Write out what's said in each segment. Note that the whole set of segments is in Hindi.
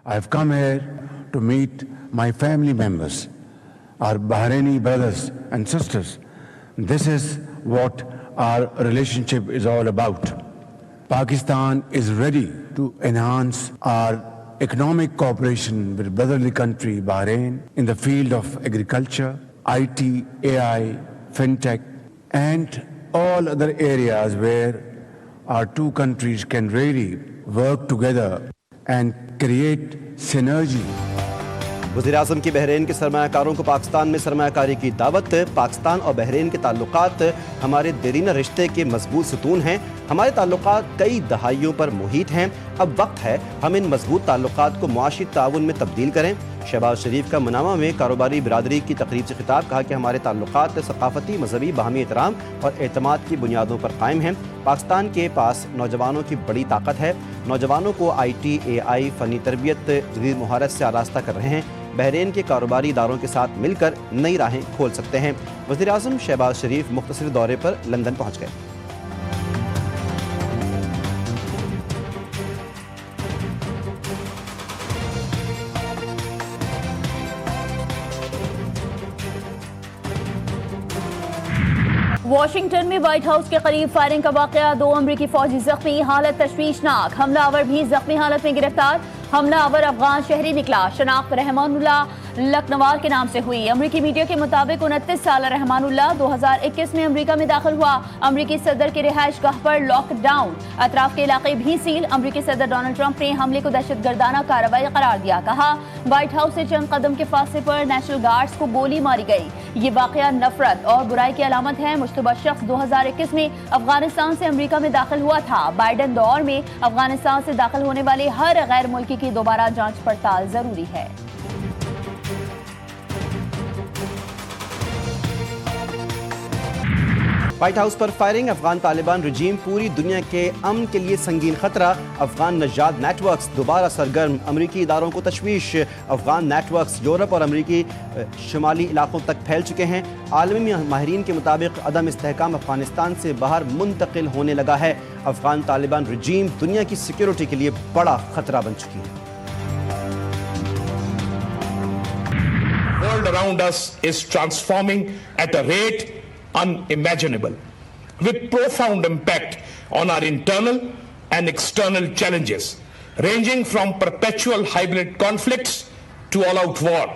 I've come here to meet my family members, our Bahraini brothers and sisters. This is what our relationship is all about. Pakistan is ready to enhance our economic cooperation with brotherly country Bahrain in the field of agriculture, IT, AI, fintech, and all other areas where our two countries can really work together and create synergy. वज़ीर-ए-आज़म की बहरीन के सरमायाकारों को पाकिस्तान में सरमायाकारी की दावत। पाकिस्तान और बहरीन के ताल्लुकात हमारे देरीना रिश्ते के मजबूत सतून हैं। हमारे ताल्लुकात कई दहाइयों पर मुहित हैं। अब वक्त है हम इन मजबूत ताल्लुकात को मुआशी ताउन में तब्दील करें। शहबाज शरीफ का मनामा में कारोबारी बिरादरी की तकरीब से खिताब, कहा कि हमारे ताल्लुकात सकाफती, मजहबी, बाहमी एहतराम और एतमाद की बुनियादों पर कायम हैं। पाकिस्तान के पास नौजवानों की बड़ी ताकत है। नौजवानों को IT, AI, फ़नी तरबियत, जदीद महारत से आरास्ता कर रहे हैं। बहरीन के कारोबारी इदारों के साथ मिलकर नई राहें खोल सकते हैं। वज़ीर-ए-आज़म शहबाज शरीफ मुख्तसर दौरे पर लंदन पहुँच गए। वाशिंगटन में व्हाइट हाउस के करीब फायरिंग का वाकया, 2 अमरीकी फौजी जख्मी, हालत तशवीशनाक। हमलावर भी जख्मी हालत में गिरफ्तार। हमलावर अफगान शहरी निकला। शनाख्त रहमानुल्लाह लखनवार के नाम से हुई। अमरीकी मीडिया के मुताबिक 29 साल रहमानुल्लाह 2021 में अमरीका में दाखिल हुआ। अमरीकी सदर के रिहाइश गाह पर लॉकडाउन, अतराफ के इलाके भी सील। अमरीकी सदर डोनाल्ड ट्रंप ने हमले को दहशतगर्दाना कार्रवाई करार दिया। कहा व्हाइट हाउस से चंद कदम के फासले पर नेशनल गार्ड्स को गोली मारी गई। ये वाकया नफरत और बुराई की अलामत है। मुश्तबा शख्स 2021 में अफगानिस्तान से अमरीका में दाखिल हुआ था। बाइडन दौर में अफगानिस्तान से दाखिल होने वाले हर गैर मुल्की की दोबारा जांच पड़ताल जरूरी है। व्हाइट हाउस पर फायरिंग, अफगान तालिबान रजीम पूरी दुनिया के अमन के लिए संगीन खतरा। अफगान नजाद नेटवर्क्स दोबारा सरगर्म, अमरीकी इदारों को तशवीश। अफगान नेटवर्क्स यूरोप और अमरीकी शुमाली इलाकों तक फैल चुके हैं। आलमी माहिरीन के मुताबिक अदम इस्तेहकाम अफगानिस्तान से बाहर मुंतकिल होने लगा है। अफगान तालिबान रजीम दुनिया की सिक्योरिटी के लिए बड़ा खतरा बन चुकी है। World around us is transforming at a rate unimaginable, with profound impact on our internal and external challenges, ranging from perpetual hybrid conflicts to all-out war,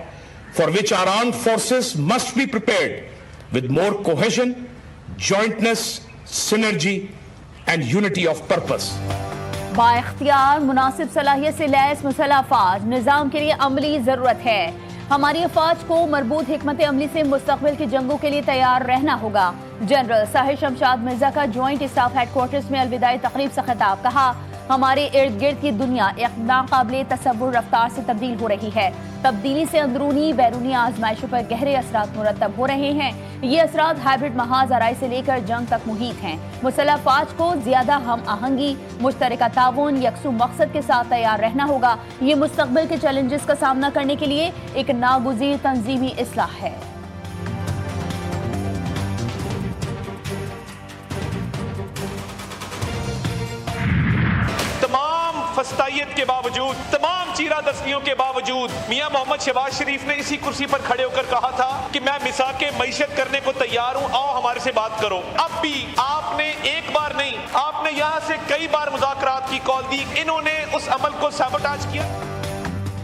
for which our armed forces must be prepared with more cohesion, jointness, synergy and unity of purpose. बाइख्तियार मुनासिब सलाहियत से लैस मुसल्लह अफवाज निज़ाम के लिए अमली ज़रूरत है। हमारी अफवाज को मरबूत हिकमत अमली से मुस्तकबिल की जंगों के लिए तैयार रहना होगा। जनरल साहिर शमशाद मिर्जा का जॉइंट स्टाफ हेडक्वार्टर्स में अलविदाई तकरीब से खिताब, कहा हमारे इर्द गिर्द की दुनिया एक नाकाबिले तसव्वुर रफ्तार से तब्दील हो रही है। तब्दीली से अंदरूनी बैरूनी आजमाइशों पर गहरे असरात मुरतब हो रहे हैं। ये असरात हाइब्रिड महाज आराई से लेकर जंग तक मुहित हैं। मुसल्लह अफवाज को ज्यादा हम आहंगी, मुश्तरका ताउन, यकसू मकसद के साथ तैयार रहना होगा। ये मुस्तकबिल के चैलेंजेस का सामना करने के लिए एक नागुज़ीर तंजीमी इस्लाह है। फस्तायत के बावजूद, तमाम चीरा दस्तियों के बावजूद मियां मोहम्मद शहबाज शरीफ ने इसी कुर्सी पर खड़े होकर कहा था कि मैं मिसाके मईशत करने को तैयार हूं, आओ हमारे से बात करो। अब भी आपने एक बार नहीं, आपने यहां से कई बार मुज़ाकरात की कॉल दी, इन्होंने उस अमल को साबोटाज किया।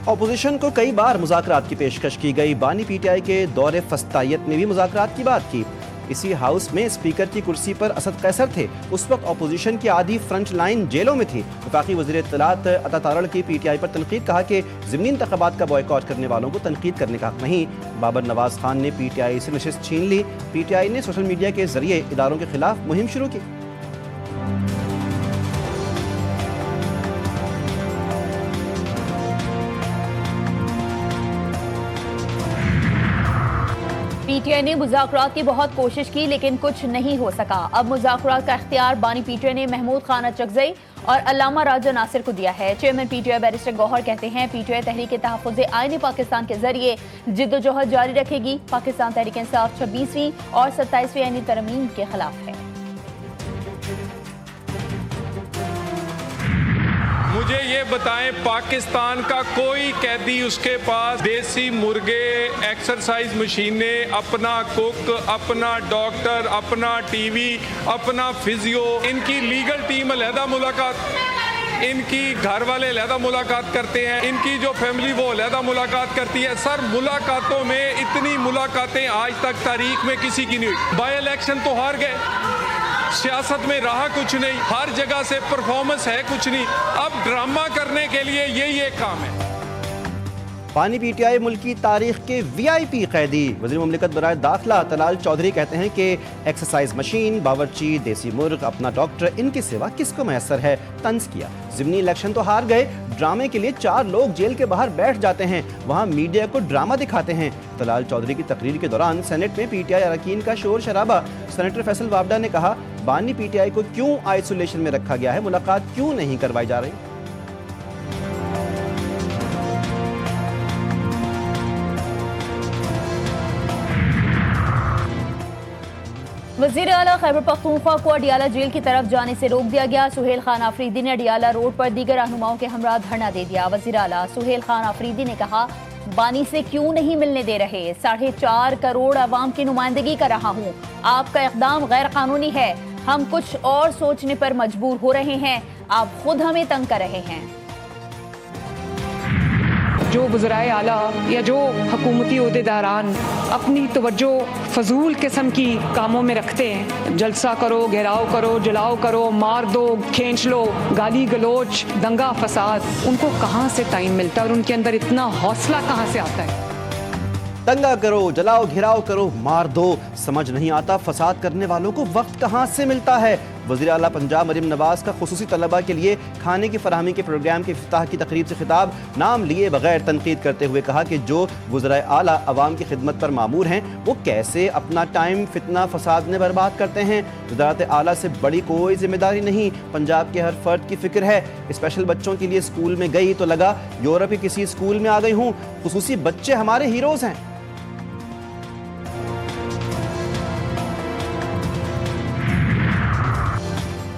अपोजिशन को कई बार मुज़ाकरात की पेशकश की गई। बानी PTI के दौरे फस्तायत में भी मुज़ाकरात की बात की। इसी हाउस में स्पीकर की कुर्सी पर असद कैसर थे। उस वक्त अपोजिशन की आधी फ्रंट लाइन जेलों में थी। वफाकी वज़ीर इत्तलात अता तारड़ की PTI पर तनकीद, कहा कि ज़िमनी इंतख़ाबात का बॉयकॉट करने वालों को तनकीद करने का हक नहीं। बाबर नवाज खान ने PTI से नशिस्त छीन ली। PTI ने सोशल मीडिया के जरिए इदारों के खिलाफ मुहिम शुरू की। PTI ने मुज़ाकरात की बहुत कोशिश की लेकिन कुछ नहीं हो सका। अब मुज़ाकरात का इख्तियार बानी PTI ने महमूद खान अचकज़ई और अल्लामा राजा नासिर को दिया है। चेयरमैन PTI बैरिस्टर गौहर कहते हैं PTI तहरीक तहफ़्फ़ुज़ आईन पाकिस्तान के जरिए जिद्दोजहद जारी रखेगी। पाकिस्तान तहरीक इंसाफ 26वीं और 27वीं आईनी तरमीम के खिलाफ है। मुझे ये बताएं, पाकिस्तान का कोई कैदी उसके पास देसी मुर्गे, एक्सरसाइज मशीनें, अपना कुक, अपना डॉक्टर, अपना टीवी, अपना फिजियो, इनकी लीगल टीम अलहदा मुलाकात, इनकी घर वाले अलहदा मुलाकात करते हैं, इनकी जो फैमिली वो अलहदा मुलाकात करती है। सर, मुलाकातों में इतनी मुलाकातें आज तक तारीख में किसी की नहीं हुई। बाई इलेक्शन तो हार गए, सियासत में रहा कुछ नहीं, हर जगह से परफॉर्मेंस है कुछ नहीं। अब ड्रामा करने के लिए यही एक काम है। पानी पीटीआई मुल्क की तारीख के वीआईपी कैदी वज़ीर मुमलिकत बराए दाखिला तलाल चौधरी कहते हैं कि एक्सरसाइज मशीन, बावर्ची, देसी मुर्ग, अपना डॉक्टर, इनकी सेवा किसको मैसर है। तंज किया, ज़िमनी इलेक्शन तो हार गए, ड्रामे के लिए 4 लोग जेल के बाहर बैठ जाते हैं, वहाँ मीडिया को ड्रामा दिखाते हैं। तलाल चौधरी की तकरीर के दौरान सेनेट में पीटीआई अरकान का शोर शराबा। सेनेटर फैसल वावडा ने कहा, बानी पीटीआई को क्यों आइसोलेशन में रखा गया है, मुलाकात क्यों नहीं करवाई जा रही। वज़ीर आला खैबर पख्तूनख्वा को अडियाला जेल की तरफ जाने से रोक दिया गया। सुहेल खान आफरीदी ने अडियाला रोड पर दीगर रहनुमाओं के हमरा धरना दे दिया। वज़ीर आला सुहेल खान आफरीदी ने कहा, बानी से क्यों नहीं मिलने दे रहे, 4.5 करोड़ अवाम की नुमाइंदगी कर रहा हूँ, आपका इक़दाम गैर कानूनी है, हम कुछ और सोचने पर मजबूर हो रहे हैं, आप खुद हमें तंग कर रहे हैं। जो वज़राए आला या जो हुकूमती ओहदेदारान अपनी तवज्जो फजूल किस्म की कामों में रखते हैं, जलसा करो, घेराव करो, जलाओ करो, मार दो, खींच लो, गाली गलोच, दंगा फसाद, उनको कहाँ से टाइम मिलता है और उनके अंदर इतना हौसला कहाँ से आता है। दंगा करो, जलाओ, घेराव करो, मार दो, समझ नहीं आता फसाद करने वालों को वक्त कहाँ से मिलता है। वज़ीर आला पंजाब मरीम नवाज का खुसूसी तलबा के लिए खाने की फराहमी के प्रोग्राम के इफ्तिताह की तकरीब से खिताब नाम लिए बगैर तनकीद करते हुए कहा कि जो वज़राए आला अवाम की खिदमत पर मामूर हैं, वो कैसे अपना टाइम फितना फसाद में बर्बाद करते हैं। वज़ारत आला से बड़ी कोई जिम्मेदारी नहीं, पंजाब के हर फर्द की फ़िक्र है। स्पेशल बच्चों के लिए स्कूल में गई तो लगा यूरोप के किसी स्कूल में आ गई हूँ। खुसूसी बच्चे हमारे हीरोज़ हैं।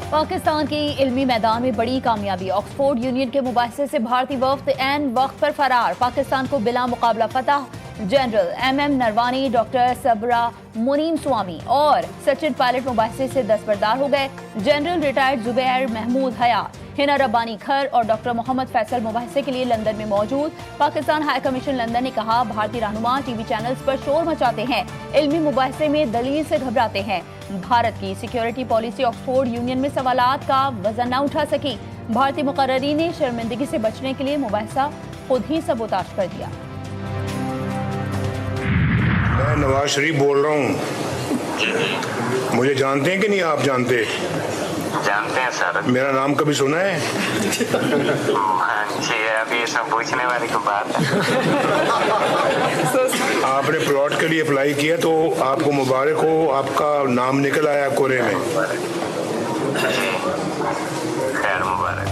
पाकिस्तान की इल्मी मैदान में बड़ी कामयाबी, ऑक्सफोर्ड यूनियन के मुबाहिसे से भारतीय वफ्द ऐन वक्त पर फरार, पाकिस्तान को बिला मुकाबला फतह। जनरल MM नरवानी, डॉक्टर सबरा मुनीम स्वामी और सचिन पायलट मुबाहिसे से दस्तबरदार हो गए। जनरल रिटायर्ड जुबैर महमूद हयात, हिना रब्बानी खर और डॉक्टर मोहम्मद फैसल मुबाहिसे के लिए लंदन में मौजूद। पाकिस्तान हाई कमीशन लंदन ने कहा, भारतीय रहनुमा टीवी चैनल्स पर शोर मचाते हैं, इल्मी मुबाहिसे में दलील से घबराते हैं। भारत की सिक्योरिटी पॉलिसी ऑक्सफोर्ड यूनियन में सवालात का वजन न उठा सकी। भारतीय मुकर्रीन ने शर्मिंदगी से बचने के लिए मुबाहिसा खुद ही सबोताश कर दिया। मैं नवाज शरीफ बोल रहा हूँ। मुझे जानते हैं कि नहीं? आप जानते हैं सर। मेरा नाम कभी सुना है? जी, अभी ये सब पूछने वाली को बात है। आपने प्लॉट के लिए अप्लाई किया तो आपको मुबारक हो, आपका नाम निकल आया कोरे में। खैर मुबारक।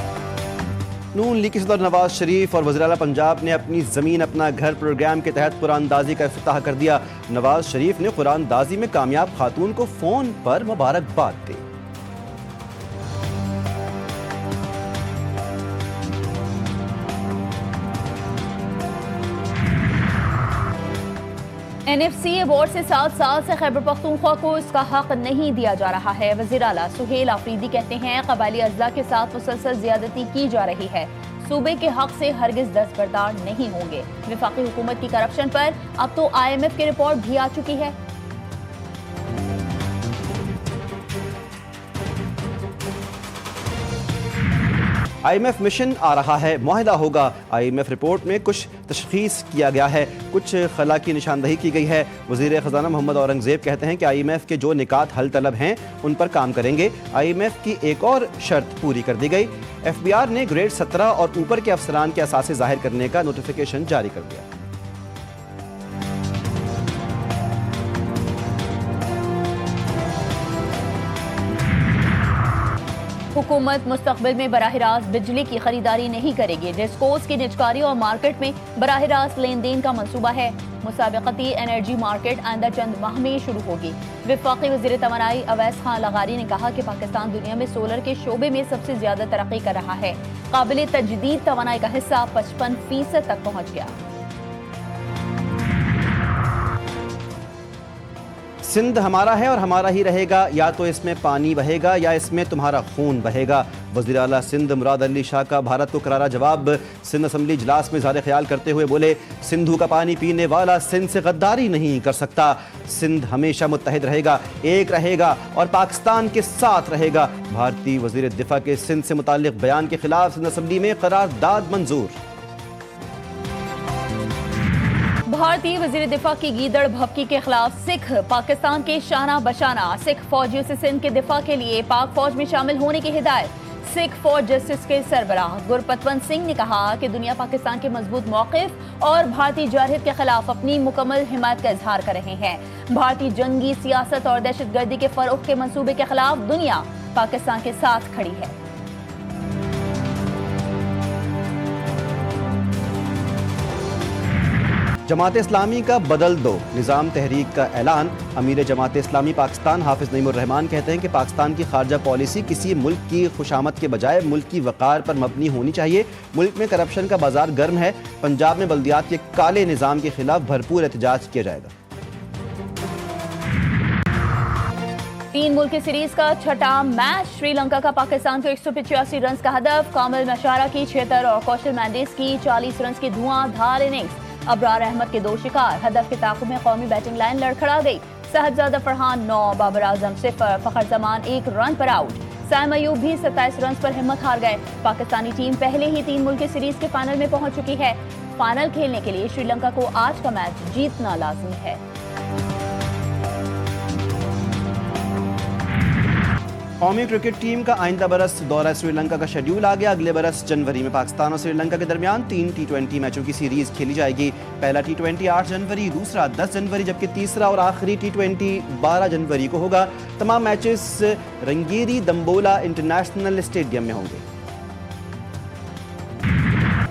नून लीग के सदर नवाज शरीफ और वज़ीर आला पंजाब ने अपनी ज़मीन अपना घर प्रोग्राम के तहत कुरानदाजी का इफ्तिताह कर दिया। नवाज शरीफ ने कुरानदाजी में कामयाब खातून को फ़ोन पर मुबारकबाद दी। NFC अवार्ड से 7 साल से खैबर पख्तूनख्वा को इसका हक नहीं दिया जा रहा है। वज़ीर आला सुहेल आफरीदी कहते हैं, कबायली अज़ला के साथ मुसलसल ज़्यादती की जा रही है, सूबे के हक से हरगिज़ दस्तबरदार नहीं होंगे। वफाकी हुकूमत की करप्शन पर अब तो IMF की रिपोर्ट भी आ चुकी है। IMF मिशन आ रहा है, मुआहिदा होगा। IMF रिपोर्ट में कुछ तशख़ीस किया गया है, कुछ खला की निशानदही की गई है। वज़ीर ख़ज़ाना मोहम्मद औरंगज़ेब कहते हैं कि IMF के जो निकात हल तलब हैं उन पर काम करेंगे। IMF की एक और शर्त पूरी कर दी गई। FBR ने ग्रेड 17 और ऊपर के अफसरान के असासे ज़ाहिर करने का नोटिफिकेशन जारी कर दिया। हुकूमत मुस्तकबिल में बराह रास्त बिजली की खरीदारी नहीं करेगी। डिस्कोस की निजकारी और मार्केट में बराह रास्त लेन देन का मंसूबा है। मुसाबकती एनर्जी मार्केट आइंदा चंद माह में शुरू होगी। वफाकी वज़ीर तवानाई अवैस खान लगारी ने कहा कि पाकिस्तान दुनिया में सोलर के शोबे में सबसे ज्यादा तरक्की कर रहा है। काबिल तजदीद तवानाई का हिस्सा 55% तक पहुंच गया। सिंध हमारा है और हमारा ही रहेगा, या तो इसमें पानी बहेगा या इसमें तुम्हारा खून बहेगा। वज़ीर आला सिंध मुराद अली शाह का भारत को करारा जवाब। सिंध असम्बली इजलास में इज़हार ख्याल करते हुए बोले, सिंधु का पानी पीने वाला सिंध से गद्दारी नहीं कर सकता। सिंध हमेशा मुत्तहिद रहेगा, एक रहेगा और पाकिस्तान के साथ रहेगा। भारतीय वज़ीर दिफा के सिंध से मुताल्लिक बयान के खिलाफ सिंध असम्बली में करारदाद मंजूर। भारतीय वज़ीर दिफा की गीदड़ भपकी के खिलाफ सिख पाकिस्तान के शाना बशाना। सिख फौजियों से सिंध के दिफा के लिए पाक फौज में शामिल होने की हिदायत। सिख फौज जस्टिस के सरबराह गुरपतवंत सिंह ने कहा कि दुनिया पाकिस्तान के मजबूत मौक़िफ़ और भारतीय जारहियत के खिलाफ अपनी मुकम्मल हिमायत का इजहार कर रहे हैं। भारतीय जंगी सियासत और दहशतगर्दी के फरोग़ के मंसूबे के खिलाफ दुनिया पाकिस्तान के साथ खड़ी है। जमात इस्लामी का बदल दो निज़ाम तहरीक का ऐलान। अमीर जमात इस्लामी पाकिस्तान हाफिज़ नईमुर रहमान कहते हैं कि पाकिस्तान की खारजा पॉलिसी किसी मुल्क की खुशामद के बजाय मुल्क की वक़ार पर मबनी होनी चाहिए। मुल्क में करप्शन का बाजार गर्म है। पंजाब में बल्दियात के काले निज़ाम के खिलाफ भरपूर एहतजाज किया जाएगा। 3 मुल्की सीरीज का छठा मैच। श्रीलंका का पाकिस्तान को 185 रन का हदफ। कामिल मशारा की 76 और कौशल मैंडिस की 40 रन की धुआंधार इनिंग्स। अबरार अहमद के 2 शिकार। हदफ के ताक़ुब में कौमी बैटिंग लाइन लड़खड़ा गई। साहिबजादा फरहान 9, बाबर आजम 0, फखर जमान 1 रन पर आउट। साइम अयूब भी 27 रन पर हिम्मत हार गए। पाकिस्तानी टीम पहले ही 3 मुल्की सीरीज के फाइनल में पहुंच चुकी है। फाइनल खेलने के लिए श्रीलंका को आज का मैच जीतना लाजमी है। कौमी क्रिकेट टीम का आइंदा बरस दौरा श्रीलंका का शेड्यूल आ गया। अगले बरस जनवरी में पाकिस्तान और श्रीलंका के दरमियान 3 T20 मैचों की सीरीज खेली जाएगी। पहला T20 8 जनवरी, दूसरा 10 जनवरी, जबकि तीसरा और आखिरी T20 12 जनवरी को होगा। तमाम मैचेस रंगीरी दम्बोला इंटरनेशनल स्टेडियम में होंगे।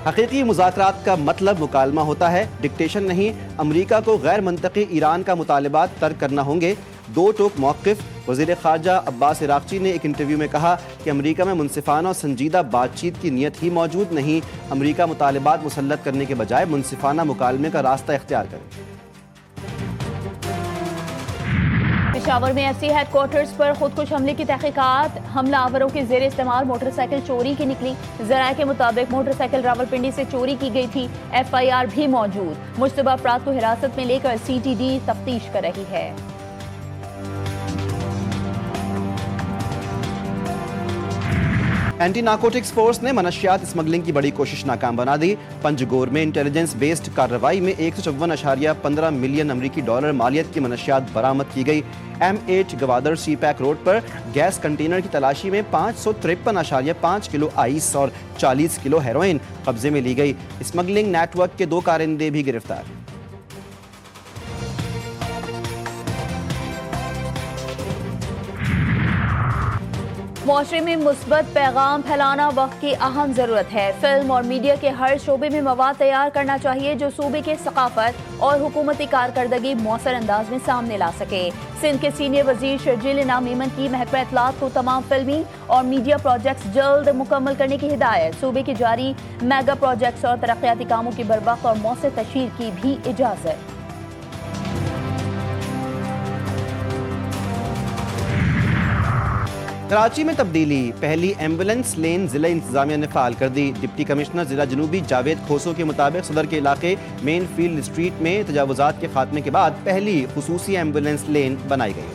हकीकी मुज़ाकरात का मतलब मुकालमा होता है, डिक्टेशन नहीं। अमरीका को गैर मंतकी ईरान का मुतालबात तर्क करना होंगे। 2 टोक मौक़िफ़। वज़ीर ख़ारजा अब्बास इराक़ची ने एक इंटरव्यू में कहा कि अमरीका में मुनसिफ़ाना और संजीदा बातचीत की नीयत ही मौजूद नहीं। अमरीका मुतालबात मुसल्लत करने के बजाय मुनसिफ़ाना मुकालमे का रास्ता इख्तियार करे। पेशावर में FC हेडक्वार्टर्स पर खुदकुश हमले की तहकीकात। हमलावरों के ज़ेर इस्तेमाल मोटरसाइकिल चोरी की निकली। ज़राए के मुताबिक मोटरसाइकिल रावलपिंडी से चोरी की गई थी। FIR भी मौजूद। मुश्तबा अफराद को हिरासत में लेकर CTD तफ्तीश कर रही है। एंटी नार्कोटिक्स फोर्स ने मनशियात स्मगलिंग की बड़ी कोशिश नाकाम बना दी। पंजगोर में इंटेलिजेंस बेस्ड कार्रवाई में 154.15 मिलियन अमरीकी डॉलर मालियत की मनशियात बरामद की गई। M8 गवादर CPAC रोड पर गैस कंटेनर की तलाशी में 553.5 किलो आइस और 40 किलो हेरोइन कब्जे में ली गई। स्मगलिंग नेटवर्क के 2 कारिंदे भी गिरफ्तार। मुआशरे में मुस्बत पैगाम फैलाना वक्त की अहम ज़रूरत है। फिल्म और मीडिया के हर शोबे में मवाद तैयार करना चाहिए जो सूबे के सकाफत और हुकूमती कारकर्दगी मौसर अंदाज में सामने ला सके। सिंध के सीनियर वजीर शर्जील इनाम मेमन की महकमा इत्तलात को तमाम फिल्मी और मीडिया प्रोजेक्ट्स जल्द मुकम्मल करने की हिदायत। सूबे के जारी मेगा प्रोजेक्ट्स और तरक्याती कामों की बरवक्त और मौसर तशहीर की भी इजाज़त। कराची में तब्दीली। पहली एम्बुलेंस लेन जिला इंतजामिया ने फाल कर दी। डिप्टी कमिश्नर जिला जनूबी जावेद खोसो के मुताबिक सदर के इलाके मेन फील्ड स्ट्रीट में तजावुजात के खात्मे के बाद पहली खुसूसी एम्बुलेंस लेन बनाई गई।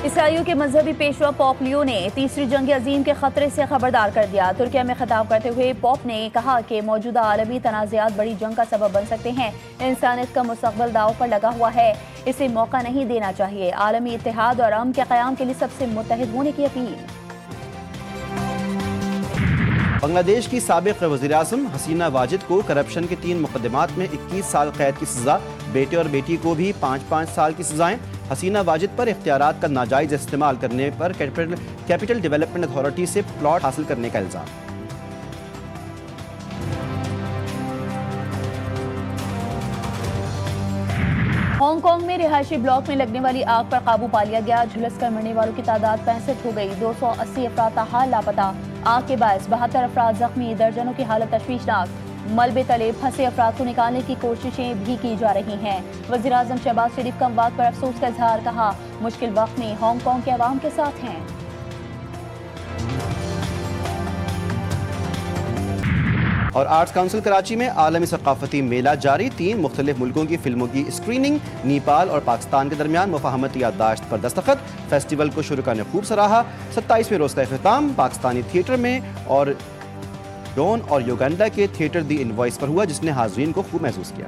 ईसाइयों के मजहबी पेशवा पोप लियो ने तीसरी जंग अजीम के खतरे से खबरदार कर दिया। तुर्किया में खिताब करते हुए पोप ने कहा कि मौजूदा आलमी तनाज़ात बड़ी जंग का सबब बन सकते हैं। इंसानियत का मुस्तकबिल दाव पर लगा हुआ है, इसे मौका नहीं देना चाहिए। आलमी इत्तेहाद और अमन के क़याम के लिए सबसे मुत्तहिद होने की अपील। बांग्लादेश की साबिक वज़ीर-ए-आज़म हसीना वाजिद को करप्शन के 3 मुकदमात में 21 साल कैद की सजा, बेटे और बेटी को भी 5-5 साल की सजाएं। हसीना वाजिद पर इख्तियारात का नाजायज इस्तेमाल करने पर कैपिटल डेवलपमेंट अथॉरिटी से प्लॉट हासिल करने का इल्जाम। हांगकांग में रिहायशी ब्लॉक में लगने वाली आग पर काबू पा लिया गया। झुलसकर मरने वालों की तादाद 65 हो गई। 280 अफराद ताहाल लापता। आग के बायस 72 अफराद जख्मी, दर्जनों की हालत तशवीशनाक। मलबे तले फंसे अफराद को निकालने की कोशिशें भी की जा रही हैं। वज़ीर-ए-आज़म शहबाज शरीफ का अमवात पर अफसोस का इजहार, कहा मुश्किल वक्त में हांगकांग के अवाम के साथ हैं। और आर्ट्स काउंसिल कराची में आलमी सकाफती मेला जारी। 3 मुख्तलिफ मुल्कों की फिल्मों की स्क्रीनिंग। नेपाल और पाकिस्तान के दरमियान मुफाहमती याददाश्त पर दस्तखत। फेस्टिवल को शुरुका ने खूब सराहा। 27वें रोज़ का इख्तिताम पाकिस्तानी थिएटर में और डॉन और युगांडा के थिएटर दी इनवॉइस पर हुआ, जिसने हाज़रीन को खूब महसूस किया।